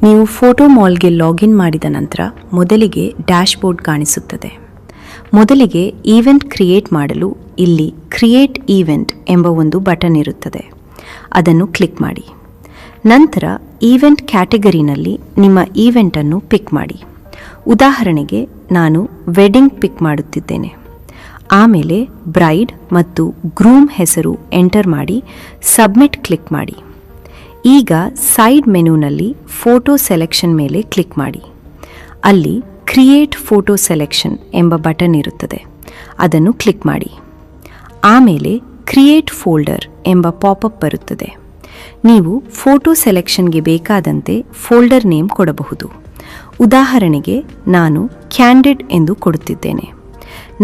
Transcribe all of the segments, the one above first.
ನೀವು photo ಮಾಲ್ಗೆ login ಮಾಡಿದ ನಂತರ ಮೊದಲಿಗೆ ಡ್ಯಾಶ್ಬೋರ್ಡ್ ಕಾಣಿಸುತ್ತದೆ. ಮೊದಲಿಗೆ ಈವೆಂಟ್ ಕ್ರಿಯೇಟ್ ಮಾಡಲು ಇಲ್ಲಿ ಕ್ರಿಯೇಟ್ ಈವೆಂಟ್ ಎಂಬ ಒಂದು ಬಟನ್ ಇರುತ್ತದೆ. ಅದನ್ನು ಕ್ಲಿಕ್ ಮಾಡಿ. ನಂತರ ಈವೆಂಟ್ ಕ್ಯಾಟಗರಿನಲ್ಲಿ ನಿಮ್ಮ ಈವೆಂಟನ್ನು ಪಿಕ್ ಮಾಡಿ. ಉದಾಹರಣೆಗೆ ನಾನು ವೆಡ್ಡಿಂಗ್ ಪಿಕ್ ಮಾಡುತ್ತಿದ್ದೇನೆ. ಆಮೇಲೆ ಬ್ರೈಡ್ ಮತ್ತು ಗ್ರೂಮ್ ಹೆಸರು ಎಂಟರ್ ಮಾಡಿ ಸಬ್ಮಿಟ್ ಕ್ಲಿಕ್ ಮಾಡಿ. ಈಗ ಸೈಡ್ ಮೆನುನಲ್ಲಿ ಫೋಟೋ ಸೆಲೆಕ್ಷನ್ ಮೇಲೆ ಕ್ಲಿಕ್ ಮಾಡಿ. ಅಲ್ಲಿ ಕ್ರಿಯೇಟ್ ಫೋಟೋ ಸೆಲೆಕ್ಷನ್ ಎಂಬ ಬಟನ್ ಇರುತ್ತದೆ. ಅದನ್ನು ಕ್ಲಿಕ್ ಮಾಡಿ. ಆಮೇಲೆ ಕ್ರಿಯೇಟ್ ಫೋಲ್ಡರ್ ಎಂಬ ಪಾಪಪ್ ಬರುತ್ತದೆ. ನೀವು ಫೋಟೋ ಸೆಲೆಕ್ಷನ್ಗೆ ಬೇಕಾದಂತೆ ಫೋಲ್ಡರ್ ನೇಮ್ ಕೊಡಬಹುದು. ಉದಾಹರಣೆಗೆ ನಾನು ಕ್ಯಾಂಡಿಡ್ ಎಂದು ಕೊಡುತ್ತಿದ್ದೇನೆ.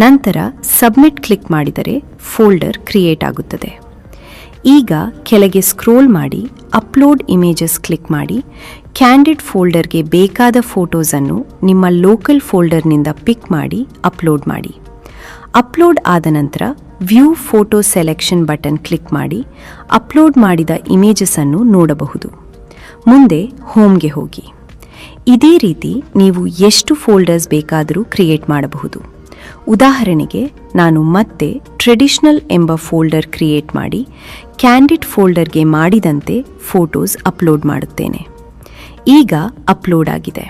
ನಂತರ ಸಬ್ಮಿಟ್ ಕ್ಲಿಕ್ ಮಾಡಿದರೆ ಫೋಲ್ಡರ್ ಕ್ರಿಯೇಟ್ ಆಗುತ್ತದೆ. ಈಗ ಕೆಳಗೆ ಸ್ಕ್ರೋಲ್ ಮಾಡಿ ಅಪ್ಲೋಡ್ ಇಮೇಜಸ್ ಕ್ಲಿಕ್ ಮಾಡಿ ಕ್ಯಾಂಡಿಡ್ ಫೋಲ್ಡರ್ಗೆ ಬೇಕಾದ ಫೋಟೋಸನ್ನು ನಿಮ್ಮ ಲೋಕಲ್ ಫೋಲ್ಡರ್ನಿಂದ ಪಿಕ್ ಮಾಡಿ ಅಪ್ಲೋಡ್ ಮಾಡಿ. ಅಪ್ಲೋಡ್ ಆದ ನಂತರ view photo selection button click ಮಾಡಿ ಅಪ್ಲೋಡ್ ಮಾಡಿದ ಇಮೇಜಸನ್ನು ನೋಡಬಹುದು. ಮುಂದೆ ಹೋಮ್ಗೆ ಹೋಗಿ. ಇದೇ ರೀತಿ ನೀವು ಎಷ್ಟು ಫೋಲ್ಡರ್ಸ್ ಬೇಕಾದರೂ ಕ್ರಿಯೇಟ್ ಮಾಡಬಹುದು. ಉದಾಹರಣೆಗೆ ನಾನು ಮತ್ತೆ ಟ್ರೆಡಿಷನಲ್ ಎಂಬ ಫೋಲ್ಡರ್ ಕ್ರಿಯೇಟ್ ಮಾಡಿ ಕ್ಯಾಂಡಿಡ್ ಫೋಲ್ಡರ್ಗೆ ಮಾಡಿದಂತೆ ಫೋಟೋಸ್ ಅಪ್ಲೋಡ್ ಮಾಡುತ್ತೇನೆ. ಈಗ ಅಪ್ಲೋಡ್ ಆಗಿದೆ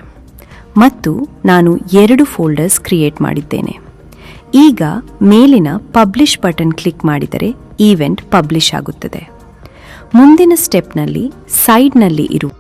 ಮತ್ತು ನಾನು 2 ಫೋಲ್ಡರ್ಸ್ ಕ್ರಿಯೇಟ್ ಮಾಡಿದ್ದೇನೆ. ಈಗ ಮೇಲಿನ ಪಬ್ಲಿಷ್ ಬಟನ್ ಕ್ಲಿಕ್ ಮಾಡಿದರೆ ಈವೆಂಟ್ ಪಬ್ಲಿಷ್ ಆಗುತ್ತದೆ. ಮುಂದಿನ ಸ್ಟೆಪ್ನಲ್ಲಿ ಸೈಡ್ನಲ್ಲಿ ಇರುವ